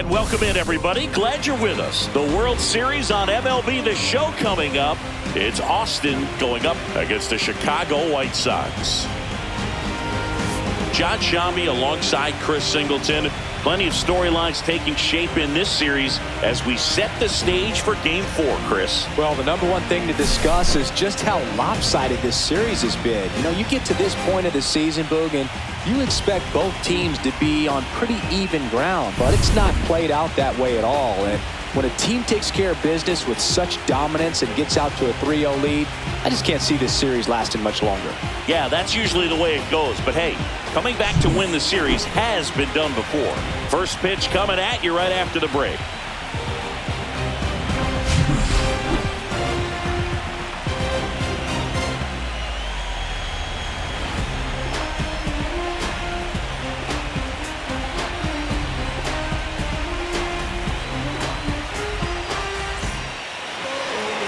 And welcome in, everybody. Glad you're with us. The World Series on MLB The Show coming up. It's Austin going up against the Chicago White Sox. John Shammy alongside Chris Singleton. Plenty of storylines taking shape in this series as we set the stage for Game 4, Chris. Well, the number one thing to discuss is just how lopsided this series has been. You know, you get to this point of the season, Boog, and you expect both teams to be on pretty even ground, but it's not played out that way at all. And when a team takes care of business with such dominance and gets out to a 3-0 lead, I just can't see this series lasting much longer. Yeah, that's usually the way it goes. But hey, coming back to win the series has been done before. First pitch coming at you right after the break.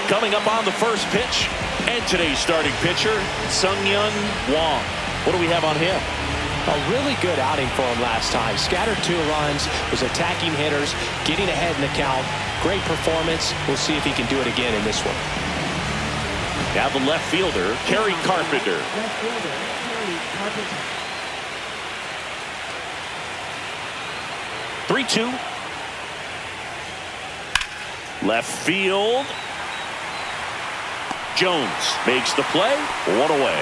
Coming up on the first pitch, and today's starting pitcher, Seung-Yun Wong. What do we have on him? A really good outing for him last time. Scattered 2 runs, was attacking hitters, getting ahead in the count. Great performance. We'll see if he can do it again in this one. Now the left fielder, Kerry Carpenter. 3-2. Left field. Jones makes the play. 1 away.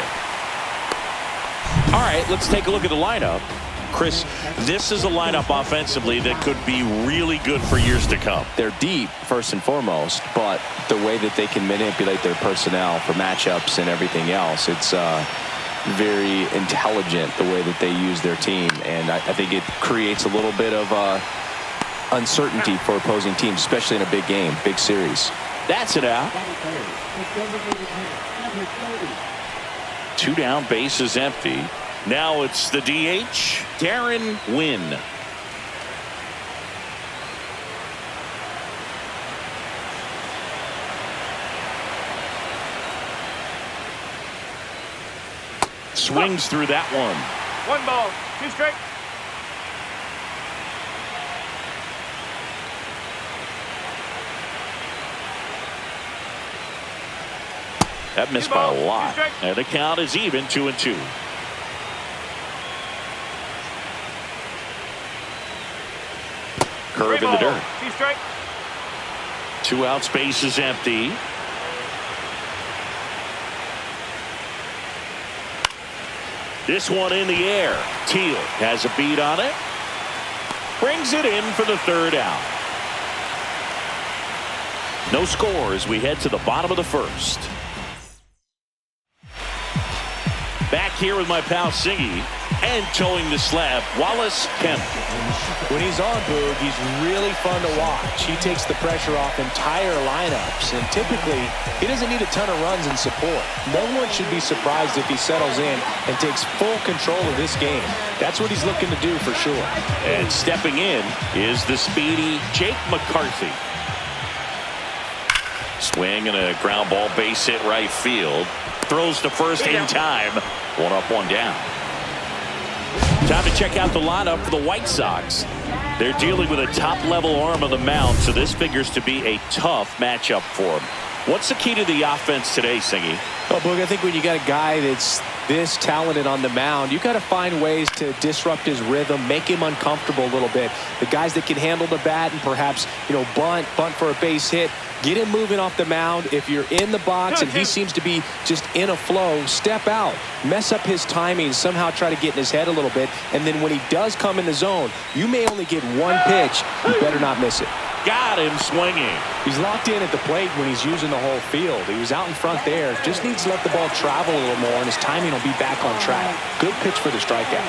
All right, let's take a look at the lineup. Chris, this is a lineup offensively that could be really good for years to come. They're deep, first and foremost, but the way that they can manipulate their personnel for matchups and everything else, it's very intelligent the way that they use their team. And I think it creates a little bit of uncertainty for opposing teams, especially in a big game, big series. That's it out. 2 down, base is empty. Now it's the DH, Darren Wynn. Swings through that one. 1 ball, 2 strikes. That missed by a lot. And the count is even, 2-2. Curve in the dirt. 2 strikes. 2 outs, base is empty. This one in the air. Teal has a beat on it. Brings it in for the 3rd out. No score as we head to the bottom of the 1st. Back here with my pal Singy, and towing the slab, Wallace Kemp. When he's on, Boog, he's really fun to watch. He takes the pressure off entire lineups, and typically he doesn't need a ton of runs and support. No one should be surprised if he settles in and takes full control of this game. That's what he's looking to do for sure. And stepping in is the speedy Jake McCarthy. Swing and a ground ball, base hit right field. Throws to first in time. 1 up, 1 down. Time to check out the lineup for the White Sox. They're dealing with a top-level arm of the mound, so this figures to be a tough matchup for them. What's the key to the offense today, Singy? Well, Boog, I think when you got a guy that's this talented on the mound, you got to find ways to disrupt his rhythm, make him uncomfortable a little bit. The guys that can handle the bat and perhaps, bunt for a base hit, get him moving off the mound. If you're in the box and he seems to be just in a flow, step out, mess up his timing, somehow try to get in his head a little bit. And then when he does come in the zone, you may only get 1 pitch. You better not miss it. Got him swinging. He's locked in at the plate when he's using the whole field. He was out in front there. Just needs to let the ball travel a little more, and his timing will be back on track. Good pitch for the strikeout.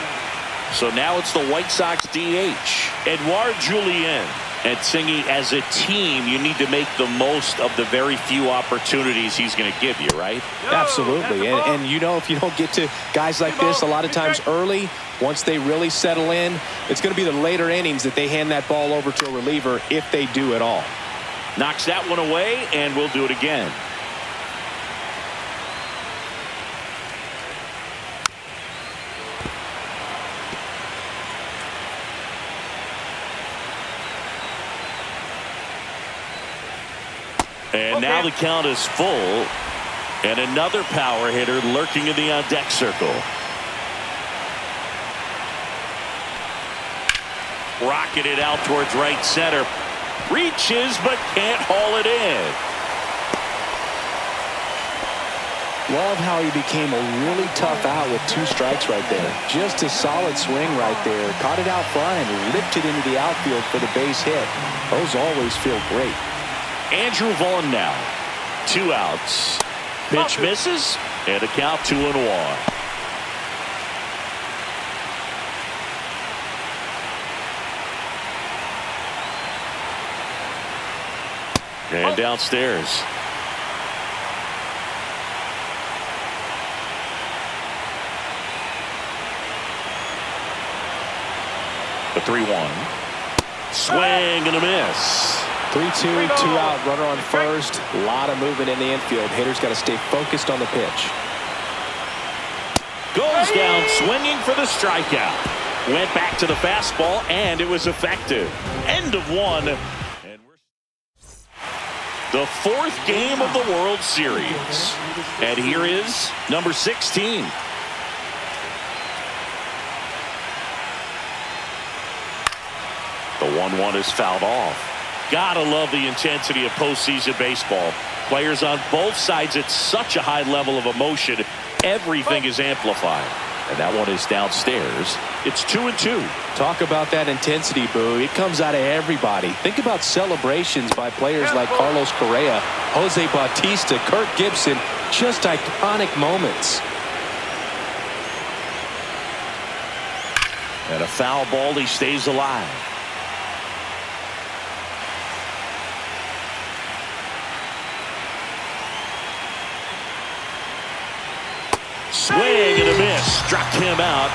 So now it's the White Sox DH, Edouard Julien. And Singy, as a team, you need to make the most of the very few opportunities he's going to give you, right? Absolutely. And if you don't get to guys like this a lot of times early, once they really settle in, it's going to be the later innings that they hand that ball over to a reliever, if they do at all. Knocks that one away, and we'll do it again. And now the count is full. And another power hitter lurking in the on-deck circle. Rocketed out towards right center. Reaches but can't haul it in. Love how he became a really tough out with 2 strikes right there. Just a solid swing right there. Caught it out front and lipped it into the outfield for the base hit. Those always feel great. Andrew Vaughn now. 2 outs. Pitch misses, and a count 2-1. And downstairs. The 3-1. Swing and a miss. 3-2, 2 out, runner on first. A lot of movement in the infield. Hitters got to stay focused on the pitch. Goes down swinging for the strikeout. Went back to the fastball, and it was effective. End of 1. And we're the 4th game of the World Series. And here is number 16. The 1-1 is fouled off. Gotta love the intensity of postseason baseball. Players on both sides at such a high level of emotion. Everything is amplified. And that one is downstairs. It's 2-2. Talk about that intensity, Boo. It comes out of everybody. Think about celebrations by players like Carlos Correa, Jose Bautista, Kirk Gibson. Just iconic moments. And a foul ball, he stays alive. Swing and a miss. Struck him out.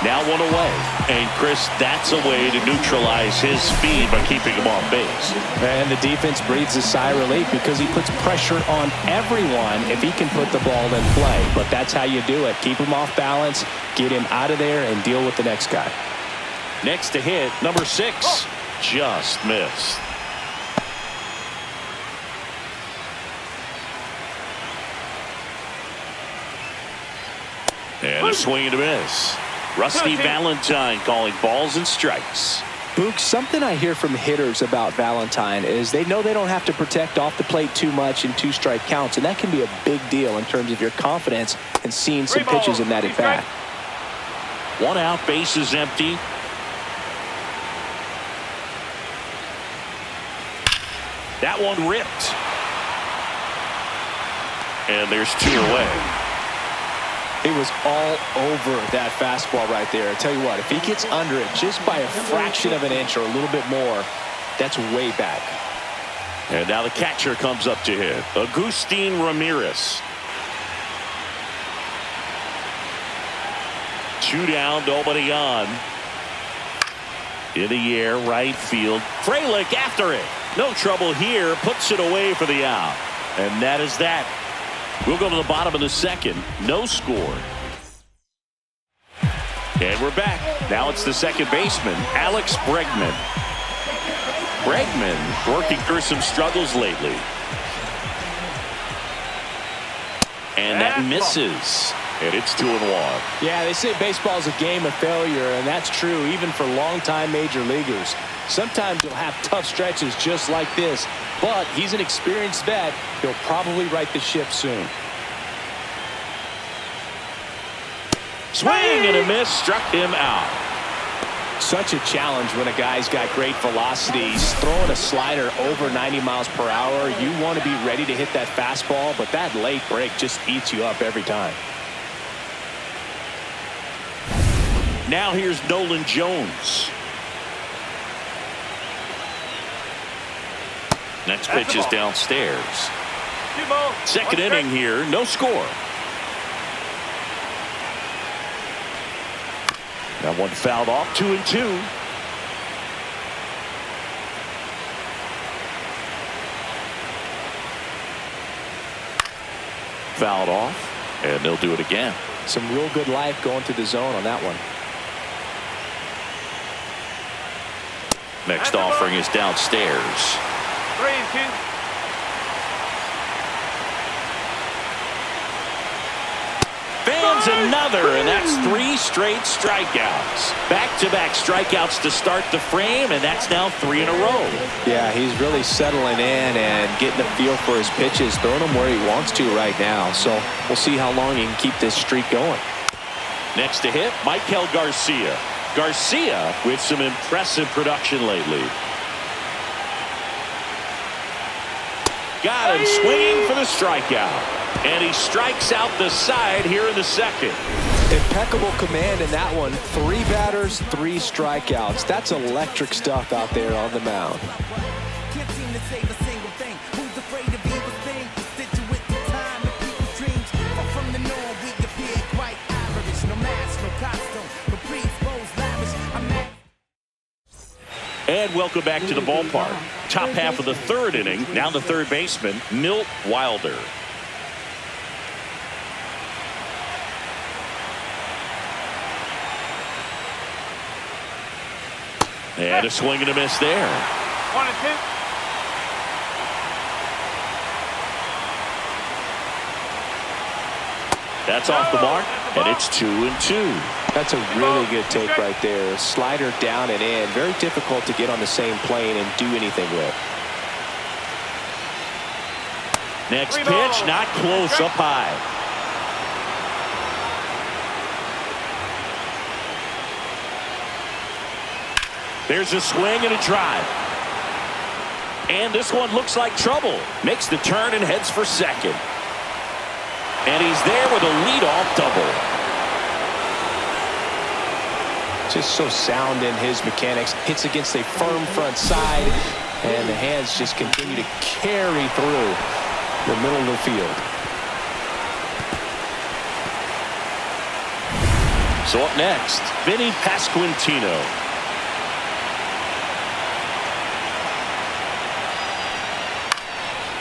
Now 1 away. And Chris, that's a way to neutralize his speed by keeping him on base. And the defense breathes a sigh of relief because he puts pressure on everyone if he can put the ball in play. But that's how you do it. Keep him off balance, get him out of there, and deal with the next guy. Next to hit, number 6. Just missed. And a swing and a miss. Rusty Valentine calling balls and strikes. Book, something I hear from hitters about Valentine is they know they don't have to protect off the plate too much in 2-strike counts, and that can be a big deal in terms of your confidence and seeing some pitches in that at bat. 1 out, base is empty. That one ripped. And there's 2 away. It was all over that fastball right there. I tell you what, if he gets under it just by a fraction of an inch or a little bit more, that's way back. And now the catcher comes up to hit. Agustin Ramirez. 2 down, nobody on. In the air, right field. Frelick after it. No trouble here. Puts it away for the out. And that is that. We'll go to the bottom of the 2nd. No score. And we're back. Now it's the second baseman, Alex Bregman. Bregman working through some struggles lately. And that misses. And it's 2-1. Yeah, they say baseball is a game of failure, and that's true even for longtime major leaguers. Sometimes you'll have tough stretches just like this, but he's an experienced vet. He'll probably right the ship soon. Swing and a miss, struck him out. Such a challenge when a guy's got great velocity. He's throwing a slider over 90 miles per hour. You want to be ready to hit that fastball, but that late break just eats you up every time. Now here's Nolan Jones. Next pitch is downstairs. 2 inning here, no score. That one fouled off, 2-2. Fouled off, and they'll do it again. Some real good life going through the zone on that one. Next offering is downstairs. 3-2. There's another, and that's 3 straight strikeouts. Back-to-back strikeouts to start the frame, and that's now 3 in a row. Yeah, he's really settling in and getting a feel for his pitches, throwing them where he wants to right now. So we'll see how long he can keep this streak going. Next to hit, Michael Garcia. Garcia with some impressive production lately. Got him swinging for the strikeout. And he strikes out the side here in the second. Impeccable command in that one. 3 batters, 3 strikeouts. That's electric stuff out there on the mound. And welcome back to the ballpark. Top half of the 3rd inning. Now the 3rd baseman, Milt Wilder. And a swing and a miss there. 1-2. That's off the mark, and it's 2-2. That's a really good take right there. Slider down and in. Very difficult to get on the same plane and do anything with. Next pitch, not close, up high. There's a swing and a drive. And this one looks like trouble. Makes the turn and heads for second. And he's there with a leadoff double. Just so sound in his mechanics. Hits against a firm front side. And the hands just continue to carry through the middle of the field. So up next, Vinny Pasquantino.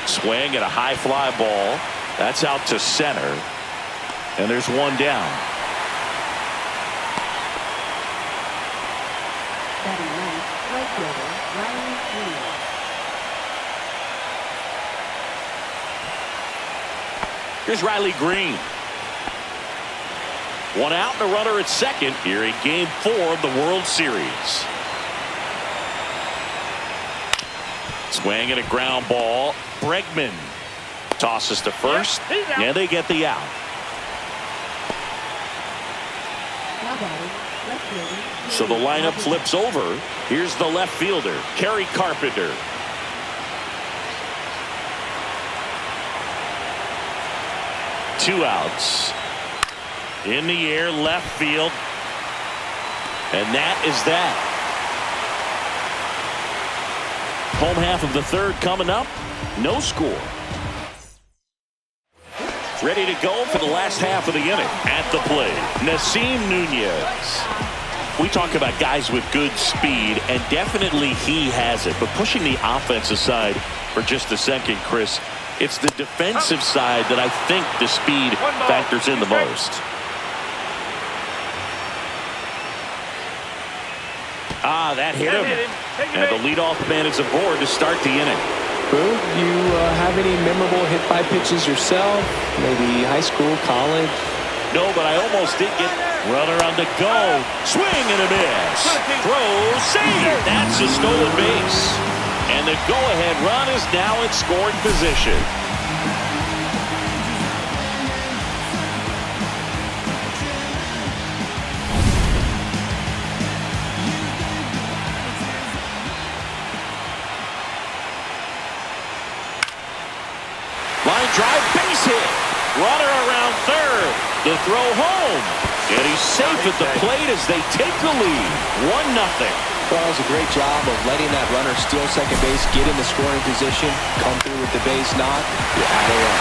Swing at a high fly ball. That's out to center. And there's one down. Here's Riley Green. One out and a runner at second here in Game 4 of the World Series. Swing and a ground ball. Bregman tosses to first, and they get the out. So the lineup flips over. Here's the left fielder, Kerry Carpenter. Two outs. In the air, left field. And that is that. Home half of the 3rd coming up. No score. Ready to go for the last half of the inning. At the plate, Nasim Nunez. We talk about guys with good speed, and definitely he has it. But pushing the offense aside for just a second, Chris, it's the defensive side that I think the speed factors in the most. That hit him. And the leadoff man is aboard to start the inning. Boo, you have any memorable hit by pitches yourself? Maybe high school, college? No, but I almost did get runner on the go. Swing and a miss. Throw, save. That's a stolen base. And the go-ahead run is now in scoring position. Line drive, base hit. Runner around third. The throw home. And he's safe at the plate as they take the lead. 1-0. Well, it was a great job of letting that runner steal second base, get in the scoring position, come through with the base knock. You add a run.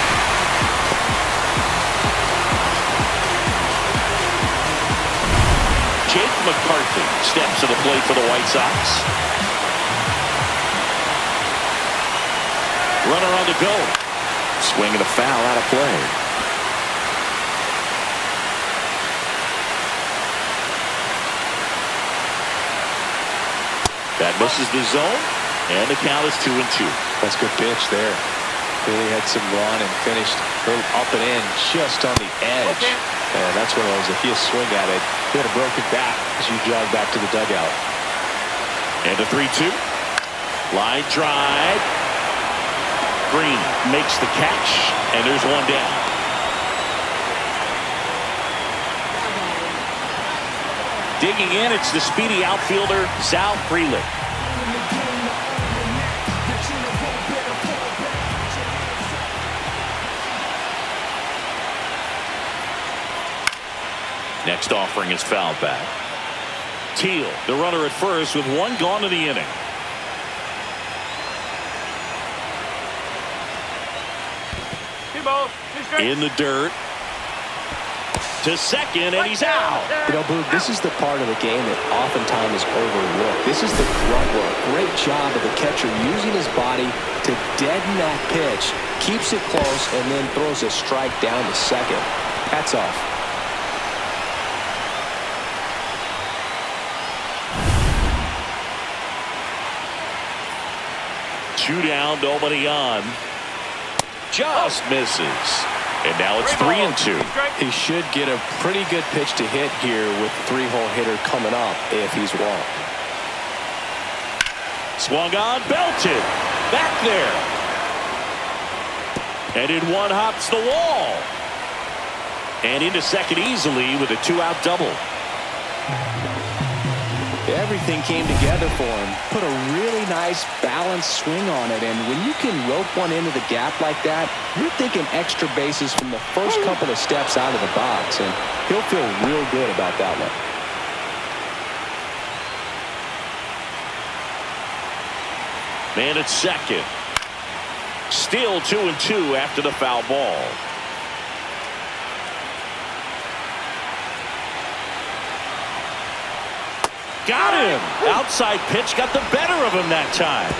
Jake McCarthy steps to the plate for the White Sox. Runner on the go. Swing and a foul out of play. That misses the zone, and the count is 2-2. That's a good pitch there. Really had some run and finished a little up and in just on the edge. And that's one of those, if you swing at it, you had a broken back as you jog back to the dugout. And a 3-2. Line drive. Green makes the catch, and there's one down. Digging in, it's the speedy outfielder, Zal Frelick. Next offering is fouled back. Teal, the runner at first, with one gone in the inning. In the dirt. To second, and he's out. You know, Boog, this is the part of the game that oftentimes is overlooked. This is the grunt work. Great job of the catcher using his body to deaden that pitch, keeps it close, and then throws a strike down to second. Hats off. Two down, nobody on. Just misses. And now it's 3-2. He should get a pretty good pitch to hit here with the three-hole hitter coming up if he's walked. Swung on, belted. Back there. And in one hops the wall. And into second easily with a two-out double. Everything came together for him. Put a really nice balanced swing on it, and when you can rope one into the gap like that, you're thinking extra bases from the first couple of steps out of the box, and he'll feel real good about that one. Man at second. Still 2-2 after the foul ball. Got him. Outside pitch got the better of him that time.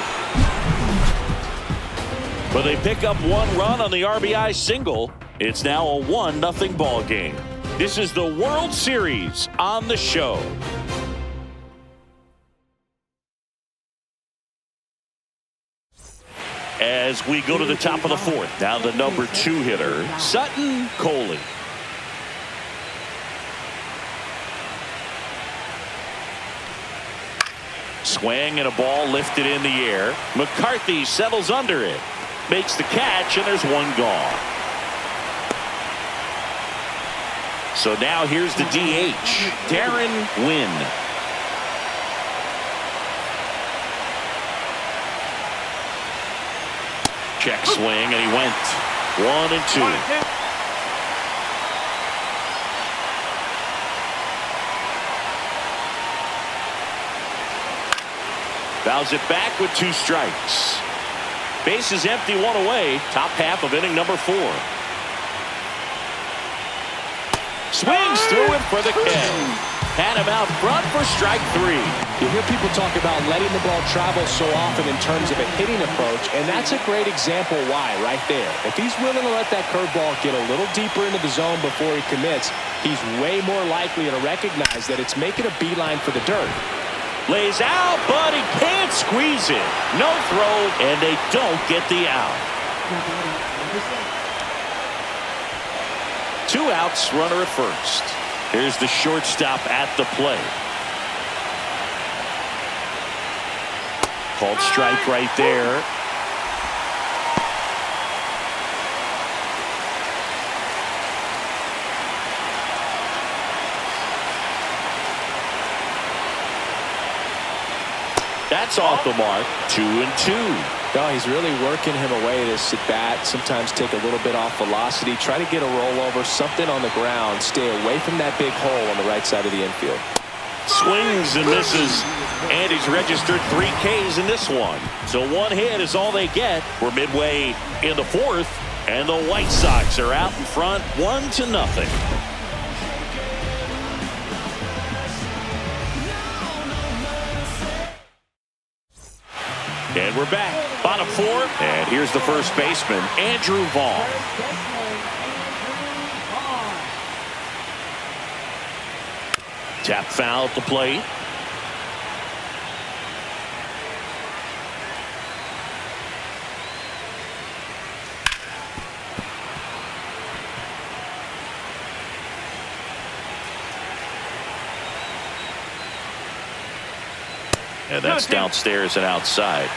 But they pick up one run on the RBI single. It's now a 1-0 ball game. This is the World Series on the Show. As we go to the top of the fourth, now the number 2 hitter, Sutton Coley. Swing and a ball lifted in the air. McCarthy settles under it. Makes the catch, and there's one gone. So now here's the DH, Darren Wynn. Check swing, and he went 1-2. Fouls it back with 2 strikes. Bases empty, 1 away. Top half of inning number 4. Swings through it for the K. Had him out front for strike 3. You hear people talk about letting the ball travel so often in terms of a hitting approach, and that's a great example why right there. If he's willing to let that curveball get a little deeper into the zone before he commits, he's way more likely to recognize that it's making a beeline for the dirt. Lays out, but he can't squeeze it. No throw, and they don't get the out. 2 outs, runner at first. Here's the shortstop at the plate. Called strike right there. That's off the mark. 2-2. No, he's really working him away this at bat. Sometimes take a little bit off velocity. Try to get a rollover, something on the ground. Stay away from that big hole on the right side of the infield. Swings and misses. And he's registered 3 Ks in this one. So 1 hit is all they get. We're midway in the 4th. And the White Sox are out in front 1-0. And we're back. Bottom 4. And here's the first baseman, Andrew Vaughn. Tap foul at the plate. And that's downstairs and outside.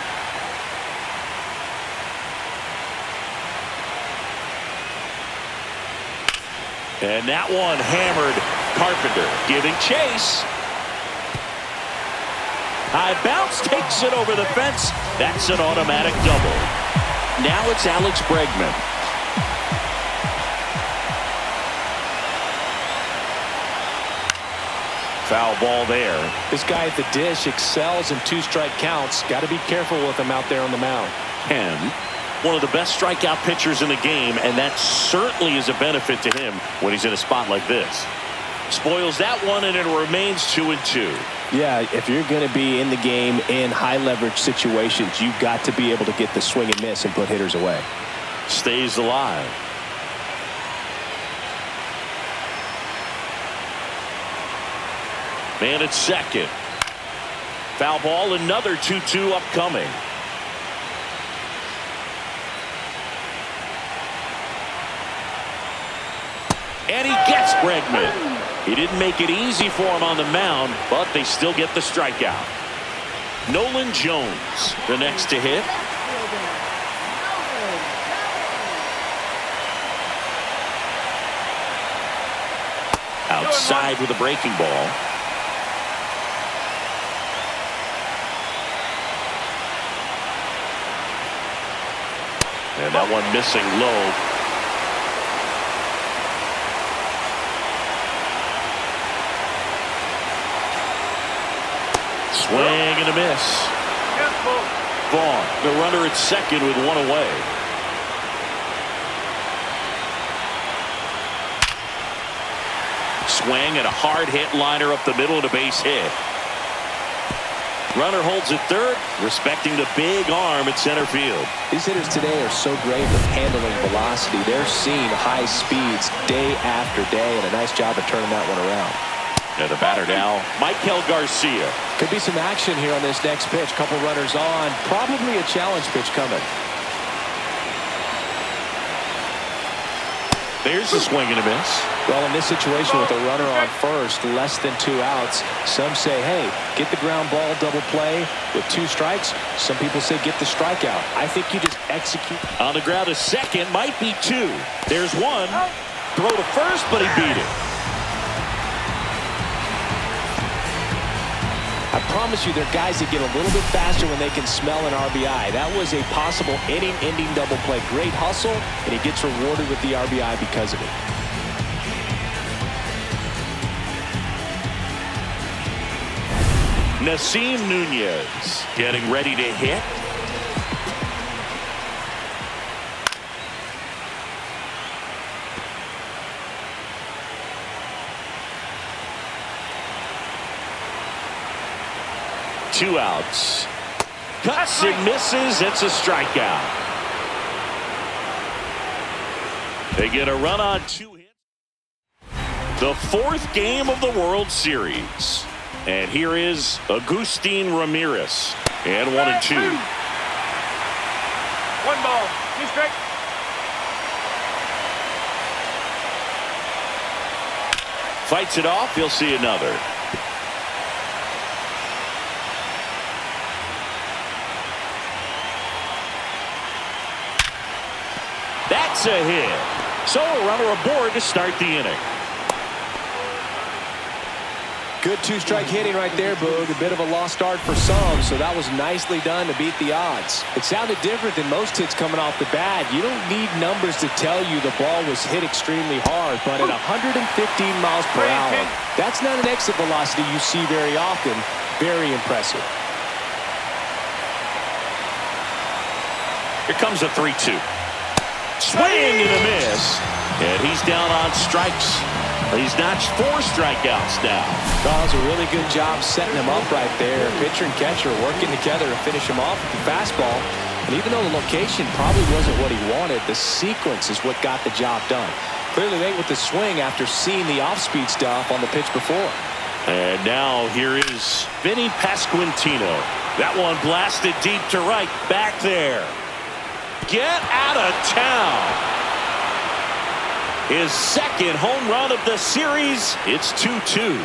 And that one hammered. Carpenter giving chase. High bounce, takes it over the fence. That's an automatic double. Now it's Alex Bregman. Foul ball there. This guy at the dish excels in two-strike counts. Got to be careful with him out there on the mound. Ken, one of the best strikeout pitchers in the game, and that certainly is a benefit to him when he's in a spot like this. Spoils that one, and it remains 2-2. Yeah, if you're going to be in the game in high leverage situations, you've got to be able to get the swing and miss and put hitters away. Stays alive. Man at second. Foul ball, another 2-2 upcoming. And he gets Bregman. He didn't make it easy for him on the mound, but they still get the strikeout. Nolan Jones, the next to hit. Outside with a breaking ball. And that one missing low. Swing and a miss. Vaughn, the runner at second with one away. Swing and a hard hit liner up the middle and a base hit. Runner holds at third, respecting the big arm at center field. These hitters today are so great with handling velocity. They're seeing high speeds day after day, and a nice job of turning that one around. And the batter now, Michael Garcia. Could be some action here on this next pitch. Couple runners on. Probably a challenge pitch coming. There's a swing and a miss. Well, in this situation with a runner on first, less than 2 outs, some say, hey, get the ground ball, double play with 2 strikes. Some people say get the strikeout. I think you just execute. On the ground to second, might be 2. There's one. Throw to first, but he beat it. I promise you, there are guys that get a little bit faster when they can smell an RBI. That was a possible inning-ending double play. Great hustle, and he gets rewarded with the RBI because of it. Nasim Nunez getting ready to hit. Two outs. Cuts and misses. It's a strikeout. They get a run on 2 hits. The 4th game of the World Series. And here is Agustin Ramirez. And 1-2. 1 ball, 2 strikes. Fights it off. He'll see another. That's a hit. So a runner aboard to start the inning. Good 2-strike hitting right there, Boog. A bit of a lost start for some, so that was nicely done to beat the odds. It sounded different than most hits coming off the bat. You don't need numbers to tell you the ball was hit extremely hard, but at 115 miles per hour, that's not an exit velocity you see very often. Very impressive. Here comes a 3-2. Swing and a miss. And he's down on strikes. He's notched 4 strikeouts now. That was a really good job setting him up right there. Pitcher and catcher working together to finish him off with the fastball. And even though the location probably wasn't what he wanted, the sequence is what got the job done. Clearly late with the swing after seeing the off-speed stuff on the pitch before. And now here is Vinny Pasquantino. That one blasted deep to right. Back there. Get out of town. His 2nd home run of the series. It's 2-2.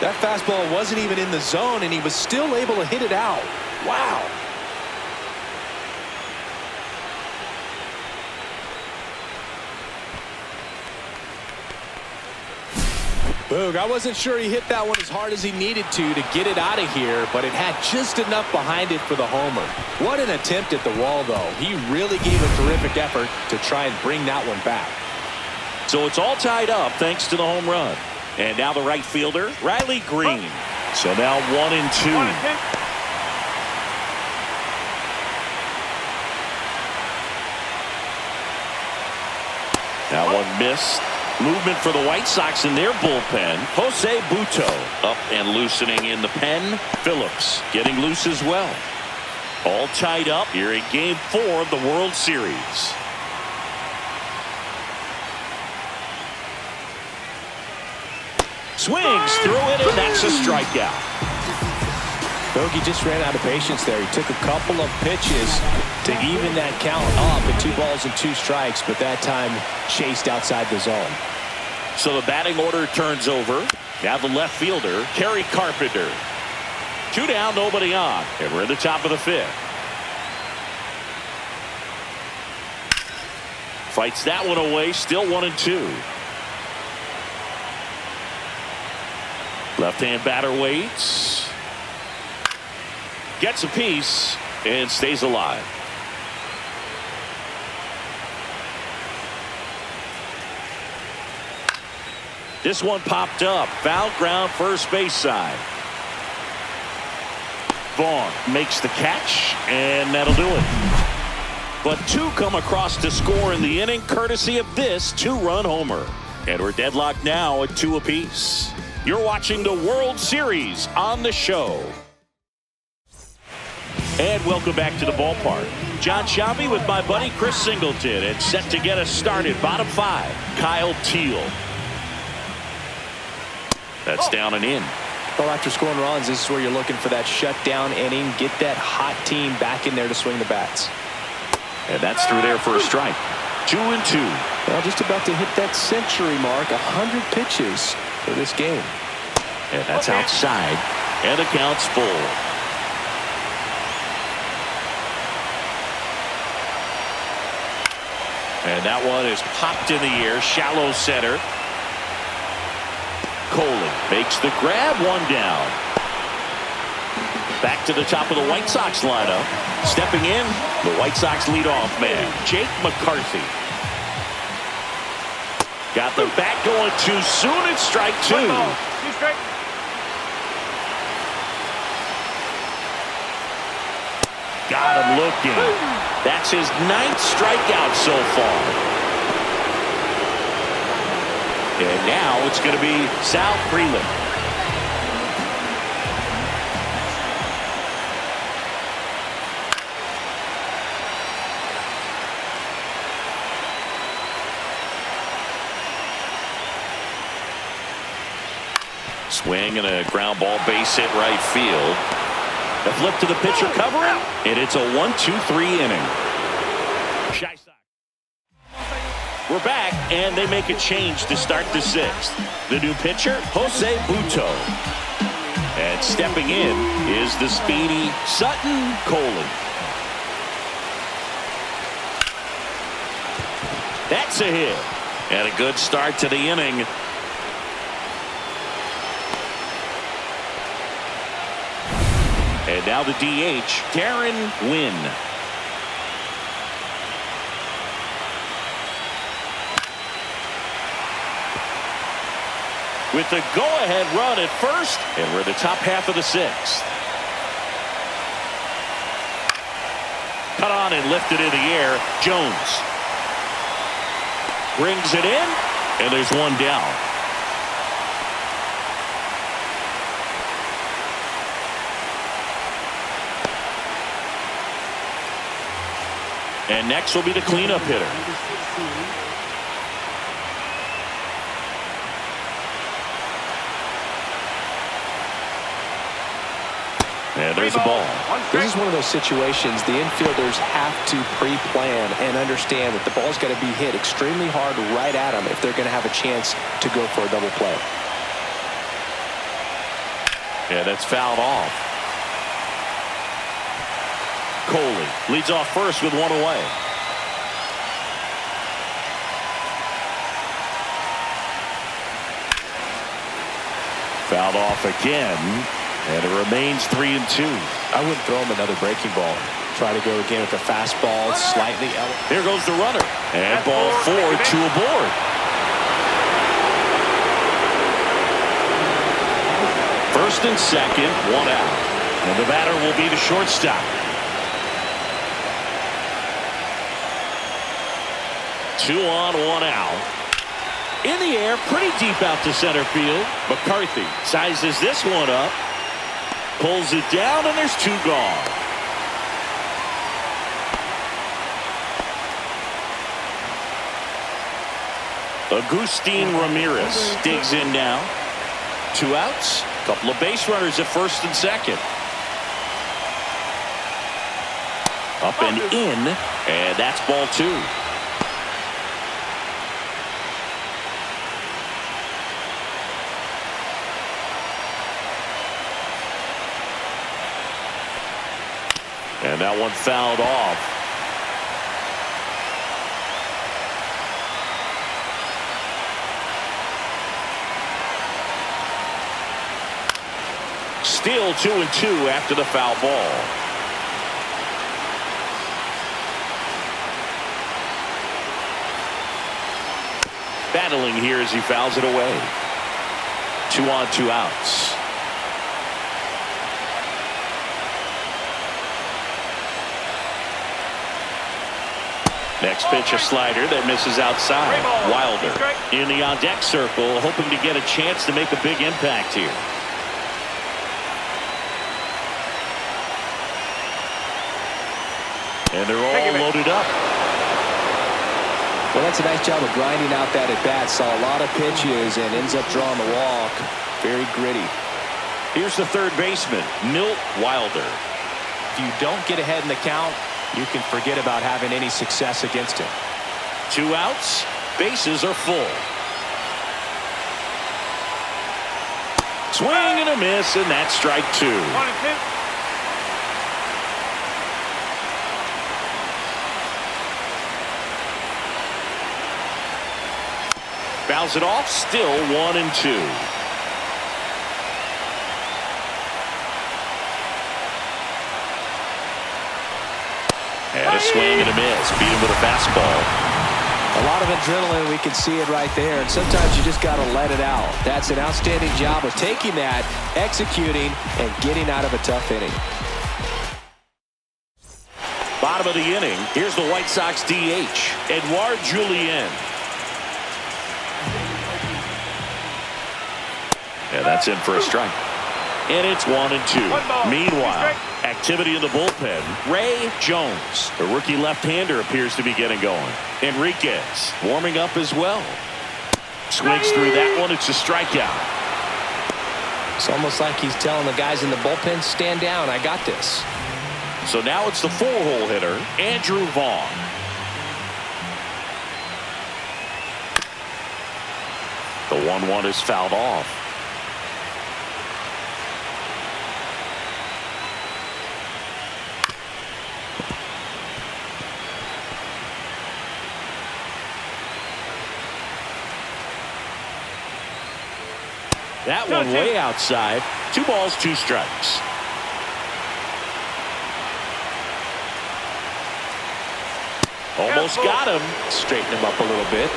That fastball wasn't even in the zone, and he was still able to hit it out. Wow. Boog, I wasn't sure he hit that one as hard as he needed to get it out of here, but it had just enough behind it for the homer. What an attempt at the wall, though. He really gave a terrific effort to try and bring that one back. So it's all tied up thanks to the home run. And now the right fielder, Riley Green. So now 1-2. That one missed. Movement for the White Sox in their bullpen. Jose Butto up and loosening in the pen. Phillips getting loose as well. All tied up here in Game 4 of the World Series. Swings through it, and that's a strikeout. Bogey just ran out of patience there. He took a couple of pitches to even that count up at 2 balls and 2 strikes, but that time chased outside the zone. So the batting order turns over. Now the left fielder, Kerry Carpenter. 2 down, nobody on, and we're at the top of the 5th. Fights that one away, still 1-2. Left-hand batter waits. Gets a piece and stays alive. This one popped up. Foul ground, first base side. Vaughn makes the catch, and that'll do it. But 2 come across to score in the inning, courtesy of this 2-run homer. And we're deadlocked now at 2 apiece. You're watching the World Series on the Show. And welcome back to the ballpark. John Sciambi with my buddy Chris Singleton, and set to get us started. Bottom 5, Kyle Teel. That's down and in. Well, after scoring runs, this is where you're looking for that shutdown inning. Get that hot team back in there to swing the bats. And that's through there for a strike. 2-2. Well, just about to hit that century mark. 100 pitches for this game. And that's outside. And the count's full. And that one is popped in the air. Shallow center. Coley makes the grab, 1 down. Back to the top of the White Sox lineup. Stepping in, the White Sox leadoff man, Jake McCarthy. Got the bat going too soon. It's strike 2. 1 ball, 2 strikes. Got him looking. That's his 9th strikeout so far. And now it's going to be Sal Freeland. Swing and a ground ball, base hit right field. The flip to the pitcher covering, and it's a 1-2-3 inning. We're back, and they make a change to start the 6th. The new pitcher, Jose Butto. And stepping in is the speedy Sutton Coley. That's a hit. And a good start to the inning. And now the DH, Darren Wynn. With the go-ahead run at first, and we're in the top half of the 6th. Cut on and lifted in the air. Jones brings it in, and there's 1 down. And next will be the cleanup hitter. And there's a ball. This is one of those situations the infielders have to pre-plan and understand that the ball's got to be hit extremely hard right at them if they're going to have a chance to go for a double play. Yeah, that's fouled off. Coley leads off first with one away. Fouled off again, and it remains 3-2. I wouldn't throw him another breaking ball. Try to go again with the fastball, slightly elevated. There goes the runner, and ball 4, 2 aboard. First and second, 1 out, and the batter will be the shortstop. 2 on, 1 out. In the air, pretty deep out to center field. McCarthy sizes this one up, pulls it down, and there's 2 gone. Agustin Ramirez digs in now. 2 outs, couple of base runners at first and second. Up and in, and that's ball 2. And that one fouled off. Still 2-2 after the foul ball. Battling here as he fouls it away. 2 on, 2 outs. Next pitch, a slider that misses outside. Wilder in the on-deck circle, hoping to get a chance to make a big impact here. And they're all loaded up. Well, that's a nice job of grinding out that at-bat. Saw a lot of pitches and ends up drawing the walk. Very gritty. Here's the third baseman, Milt Wilder. If you don't get ahead in the count, you can forget about having any success against him. 2 outs, bases are full. Swing and a miss, and that's strike 2. 1-2. Fouls it off, still 1-2. And a swing and a miss. Beat him with a fastball. A lot of adrenaline, we can see it right there, and sometimes you just got to let it out. That's an outstanding job of taking that, executing, and getting out of a tough inning. Bottom of the inning, here's the White Sox DH, Edouard Julien. Yeah, that's in for a strike. And it's 1-2. Meanwhile, activity in the bullpen. Ray Jones, the rookie left-hander, appears to be getting going. Enriquez warming up as well. Swings through that one. It's a strikeout. It's almost like he's telling the guys in the bullpen, stand down, I got this. So now it's the 4-hole hitter, Andrew Vaughn. The 1-1 is fouled off. That one way outside. 2 balls, 2 strikes. Almost got him. Straighten him up a little bit.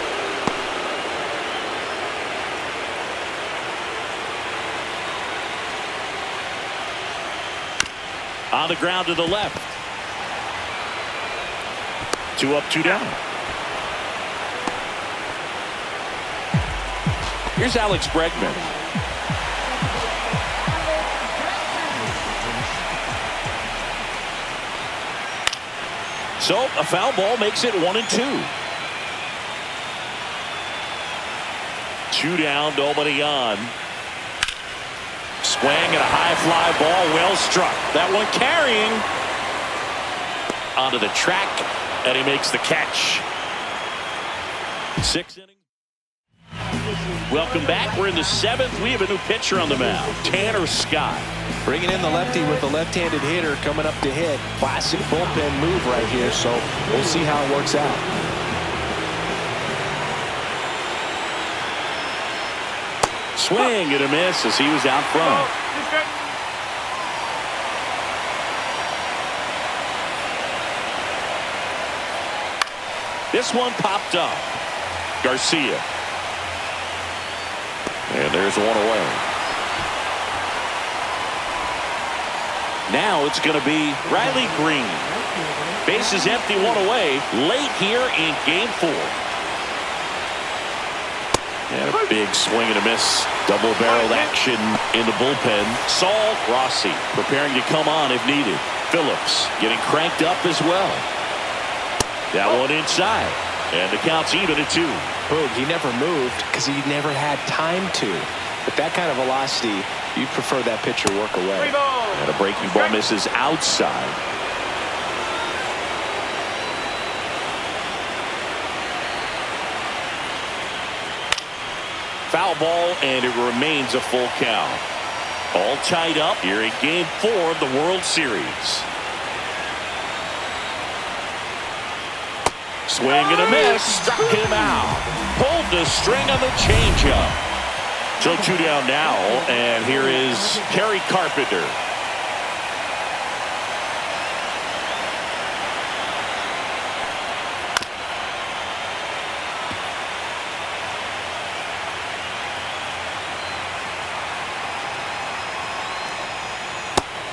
On the ground to the left. 2 up, 2 down. Here's Alex Bregman. So a foul ball makes it 1-2. 2 down, nobody on. Swing and a high fly ball, well struck. That one carrying onto the track, and he makes the catch. 6 innings. Welcome back. We're in the 7th. We have a new pitcher on the mound, Tanner Scott. Bringing in the lefty with a left-handed hitter coming up to hit. Classic bullpen move right here, so we'll see how it works out. Swing and a miss as he was out front. This one popped up. Garcia. And there's one away. Now it's going to be Riley Green. Bases empty, one away. Late here in game 4. And a big swing and a miss. Double-barreled action in the bullpen. Saul Rossi preparing to come on if needed. Phillips getting cranked up as well. That one inside. And the count's even at 2. Boog, he never moved because he never had time to. With that kind of velocity, you'd prefer that pitcher work away. And a breaking ball misses outside. Foul ball, and it remains a full count. All tied up here in game 4 of the World Series. Swing and a miss. Struck him out. Pulled the string on the changeup. So 2 down now, and here is Kerry Carpenter.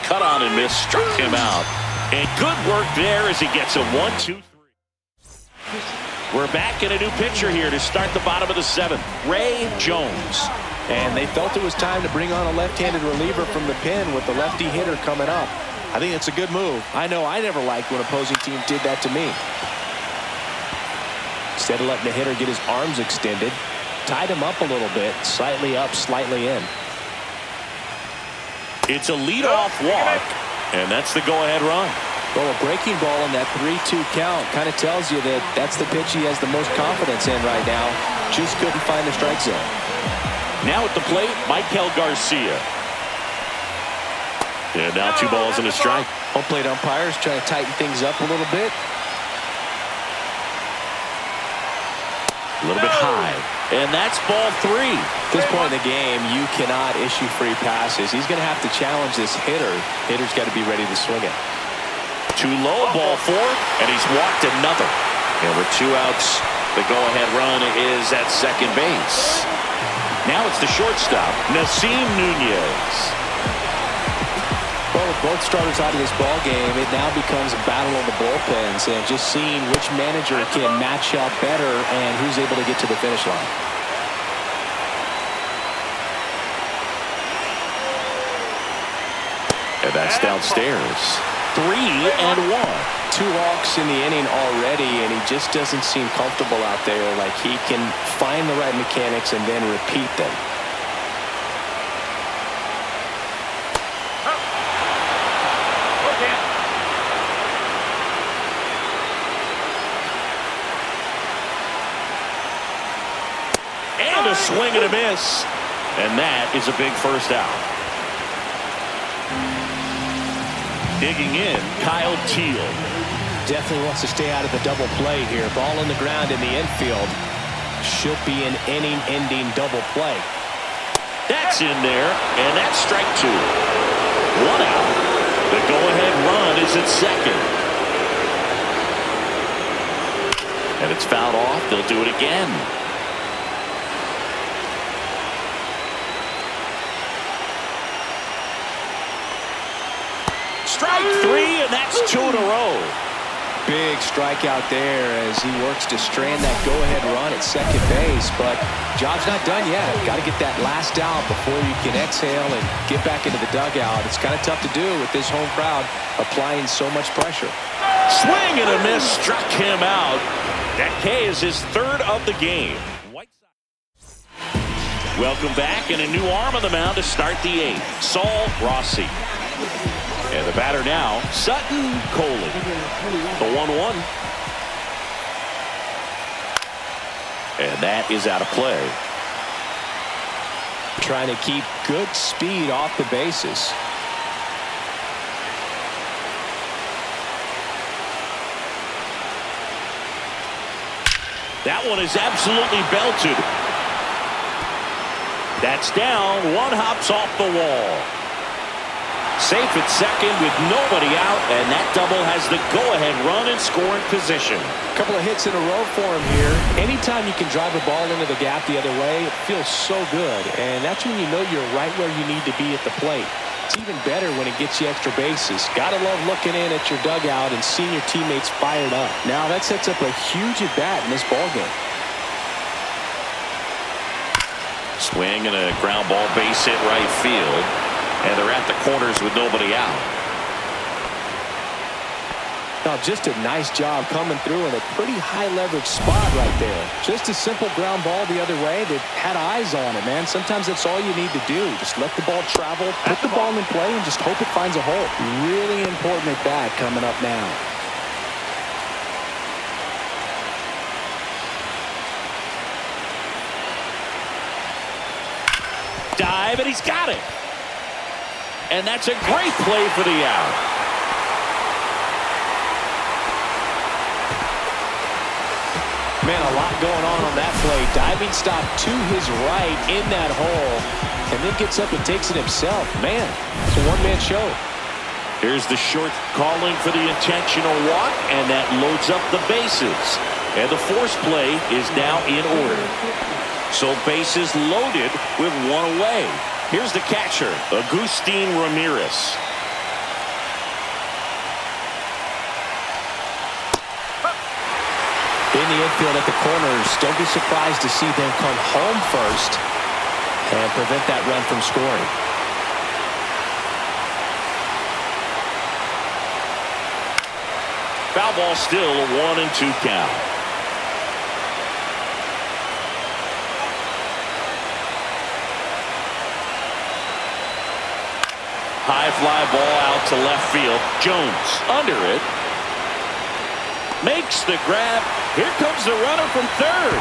Cut on and miss. Struck him out. And good work there as he gets a 1-2-3. We're back in a new pitcher here to start the bottom of the 7th. Ray Jones. And they felt it was time to bring on a left-handed reliever from the pen with the lefty hitter coming up. I think it's a good move. I know I never liked when opposing teams did that to me. Instead of letting the hitter get his arms extended, tied him up a little bit, slightly up, slightly in. It's a leadoff walk, and that's the go-ahead run. Well, a breaking ball in that 3-2 count kind of tells you that that's the pitch he has the most confidence in right now. Just couldn't find the strike zone. Now at the plate, Michael Garcia. And now 2 balls and a strike. Home plate umpires trying to tighten things up a little bit. A little bit high. And that's ball 3. At this point in the game, you cannot issue free passes. He's going to have to challenge this hitter. Hitter's got to be ready to swing it. Too low, ball 4, and he's walked another. And with 2 outs, the go-ahead run is at second base. Now it's the shortstop, Nasim Nunez. Well, with both starters out of this ball game, it now becomes a battle of the bullpens and just seeing which manager can match up better and who's able to get to the finish line. And that's downstairs. 3-1. 2 walks in the inning already, and he just doesn't seem comfortable out there. Like he can find the right mechanics and then repeat them. And a swing and a miss. And that is a big first out. Digging in, Kyle Teal. Definitely wants to stay out of the double play here. Ball on the ground in the infield. Should be an inning-ending double play. That's in there, and that's strike 2. 1 out. The go-ahead run is at second. And it's fouled off. They'll do it again. Strike 3, and that's 2 in a row. Big strikeout there as he works to strand that go-ahead run at second base, but job's not done yet. Got to get that last out before you can exhale and get back into the dugout. It's kind of tough to do with this home crowd applying so much pressure. Swing and a miss, struck him out. That K is his 3rd of the game. Welcome back, and a new arm on the mound to start the 8th. Saul Rossi. And the batter now, Sutton Coley. The 1-1. And that is out of play. Trying to keep good speed off the bases. That one is absolutely belted. That's down. One hops off the wall. Safe at second with nobody out, and that double has the go-ahead run in scoring position. A couple of hits in a row for him here. Anytime you can drive a ball into the gap the other way, it feels so good, and that's when you know you're right where you need to be at the plate. It's even better when it gets you extra bases. Gotta love looking in at your dugout and seeing your teammates fired up. Now that sets up a huge at-bat in this ballgame. Swing and a ground ball, base hit right field. And they're at the corners with nobody out. Now just a nice job coming through in a pretty high leverage spot right there. Just a simple ground ball the other way that had eyes on it, man. Sometimes that's all you need to do. Just let the ball travel, put the ball in play, and just hope it finds a hole. Really important at bat coming up now. Dive, and he's got it. And that's a great play for the out. Man, a lot going on that play. Diving stop to his right in that hole, and then gets up and takes it himself. Man, it's a one-man show. Here's the short calling for the intentional walk, and that loads up the bases. And the force play is now in order. So bases loaded with one away. Here's the catcher, Agustin Ramirez. In the infield at the corners, don't be surprised to see them come home first and prevent that run from scoring. Foul ball, still a 1-2 count. High fly ball out to left field. Jones under it. Makes the grab. Here comes the runner from third.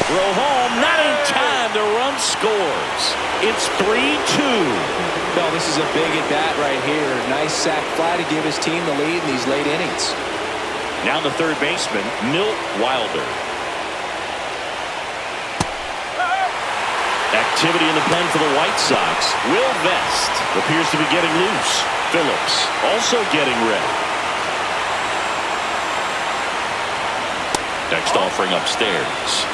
Throw home, not in time. The run scores. It's 3-2. No, this is a big at-bat right here. Nice sac fly to give his team the lead in these late innings. Now the third baseman, Milt Wilder. Activity in the pen for the White Sox. Will Vest appears to be getting loose. Phillips also getting ready. Next offering upstairs.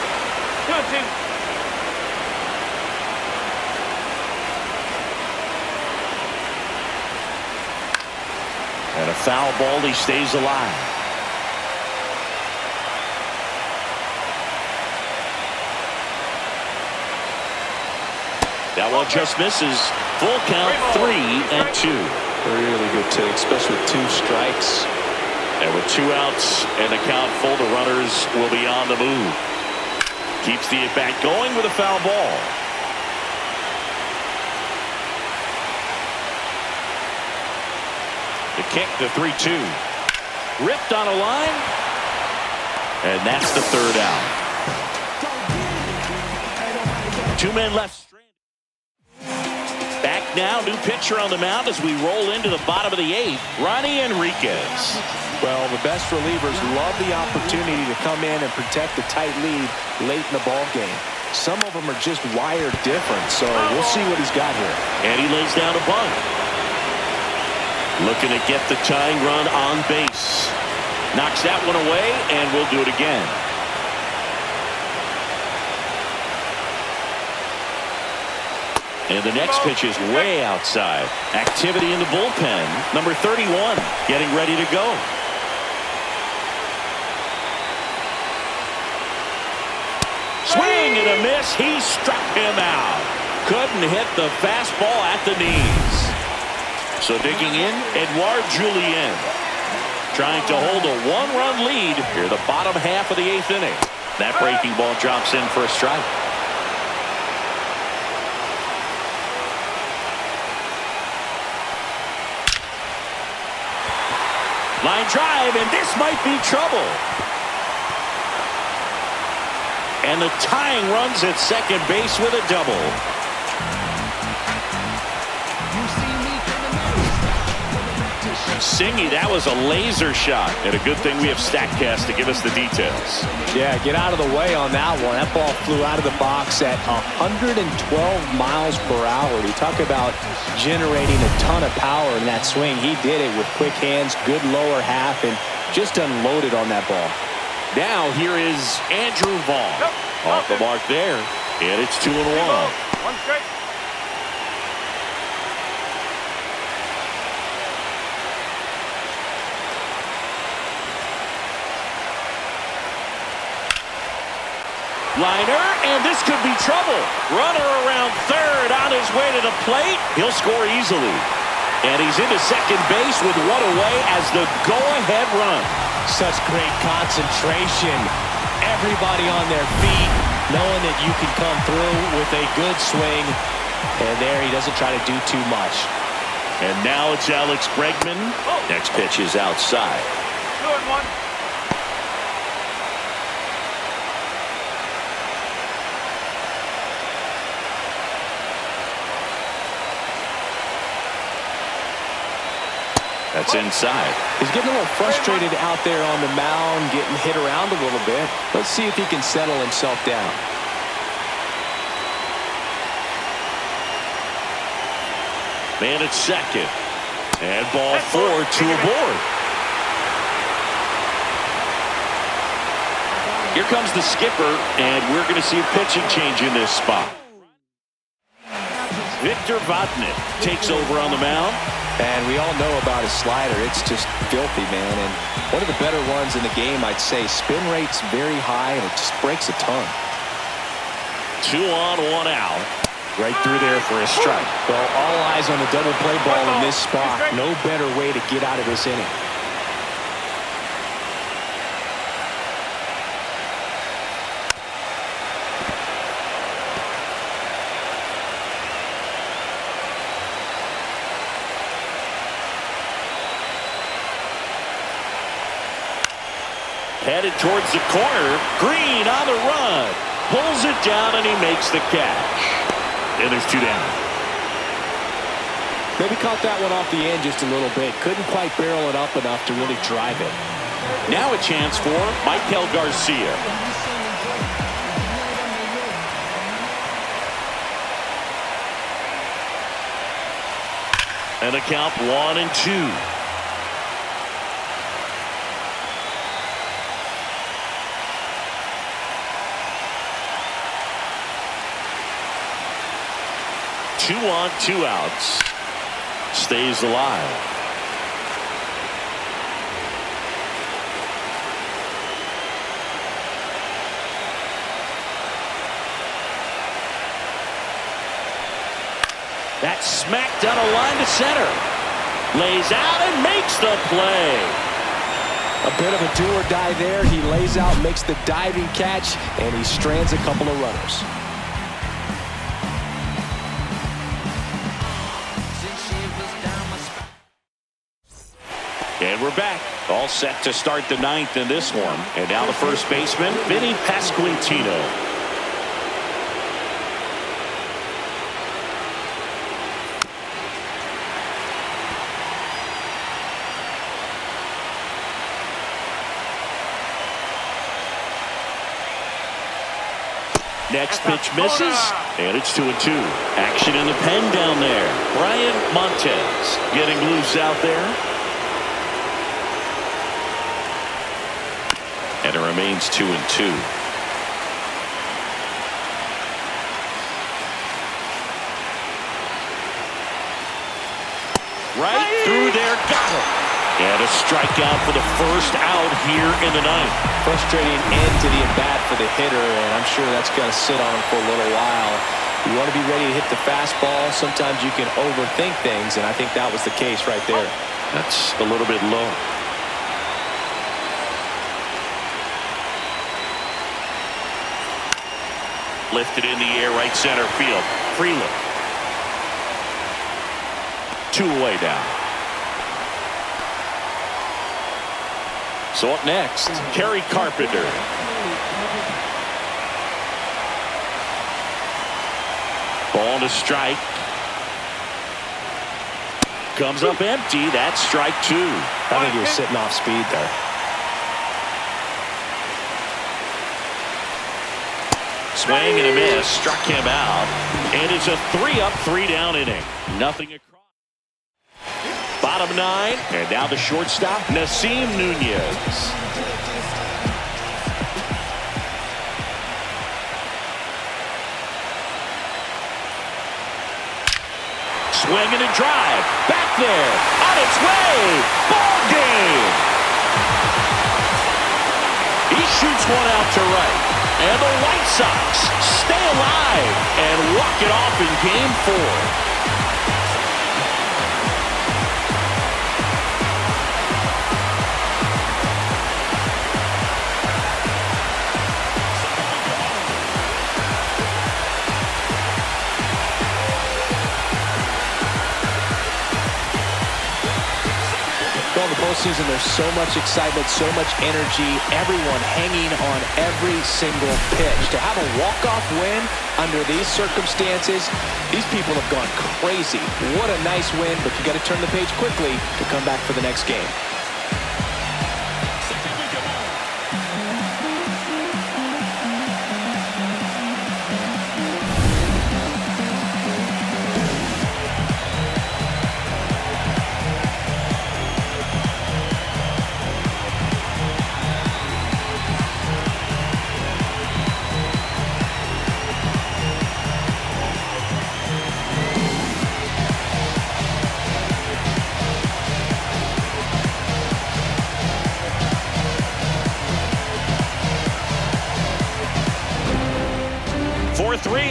And a foul ball, he stays alive. That one just misses. Full count, 3-2. Really good take, especially with 2 strikes. And with 2 outs and a count full, the runners will be on the move. Keeps the at-bat going with a foul ball. The kick to 3-2. Ripped on a line. And that's the third out. 2 men left. Back now, new pitcher on the mound as we roll into the bottom of the 8th, Ronnie Enriquez. Well, the best relievers love the opportunity to come in and protect the tight lead late in the ball game. Some of them are just wired different, so we'll see what he's got here. And he lays down a bunt. Looking to get the tying run on base. Knocks that one away, and we'll do it again. And the next pitch is way outside. Activity in the bullpen. Number 31 getting ready to go. Swing and a miss. He struck him out. Couldn't hit the fastball at the knees. So digging in, Edouard Julien. Trying to hold a 1-run lead here the bottom half of the 8th inning. That breaking ball drops in for a strike. Line drive, and this might be trouble. And the tying runs at second base with a double. Singy, that was a laser shot. And a good thing we have StatCast to give us the details. Yeah, get out of the way on that one. That ball flew out of the box at 112 miles per hour. You talk about generating a ton of power in that swing. He did it with quick hands, good lower half, and just unloaded on that ball. Now here is Andrew Vaughn. Off the mark there. And it's 2-1. One strike. Liner, and this could be trouble. Runner around third on his way to the plate. He'll score easily. And he's into second base with one away as the go-ahead run. Such great concentration. Everybody on their feet, knowing that you can come through with a good swing. And there he doesn't try to do too much. And now it's Alex Bregman. Next pitch is outside. 2-1. That's inside. He's getting a little frustrated out there on the mound, getting hit around a little bit. Let's see if he can settle himself down. Man at second. And ball 4, 2 aboard. Here comes the skipper, and we're going to see a pitching change in this spot. Victor Vodnik takes over on the mound. And we all know about his slider. It's just filthy, man. And one of the better ones in the game, I'd say. Spin rate's very high, and it just breaks a ton. 2 on, 1 out. Right through there for a strike. Well, all eyes on the double play ball in this spot. No better way to get out of this inning. Headed towards the corner. Green on the run. Pulls it down, and he makes the catch. And there's 2 down. Maybe caught that one off the end just a little bit. Couldn't quite barrel it up enough to really drive it. Now a chance for Michael Garcia. And the count 1-2. Two on, 2 outs. Stays alive. That's smacked down a line to center. Lays out and makes the play. A bit of a do or die there. He lays out, makes the diving catch, and he strands a couple of runners. And we're back. All set to start the 9th in this one. And now the first baseman, Vinny Pasquantino. Next pitch misses, and it's 2-2. Action in the pen down there. Brian Montez getting loose out there. And it remains 2-2. Right through there, got him. And a strikeout for the first out here in the 9th. Frustrating end to the at-bat for the hitter, and I'm sure that's going to sit on him for a little while. You want to be ready to hit the fastball. Sometimes you can overthink things, and I think that was the case right there. That's a little bit low. Lifted in the air, right center field. Freeland. 2 away down. So up next, Kerry Carpenter. Ball to strike. Comes up empty. That's strike 2. I think he was sitting off speed there. Swing and a miss. Struck him out. And it's a 3-up, 3-down inning. Nothing across. Bottom 9. And now the shortstop, Nasim Nunez. Swing and a drive. Back there. On its way. Ball game. He shoots one out to right. And the White Sox stay alive and walk it off in Game 4. Well, in the postseason, there's so much excitement, so much energy, everyone hanging on every single pitch. To have a walk-off win under these circumstances, these people have gone crazy. What a nice win, but you got to turn the page quickly to come back for the next game.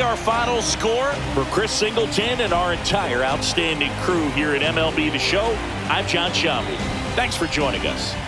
Our final score for Chris Singleton and our entire outstanding crew here at MLB The Show. I'm John Shambi. Thanks for joining us.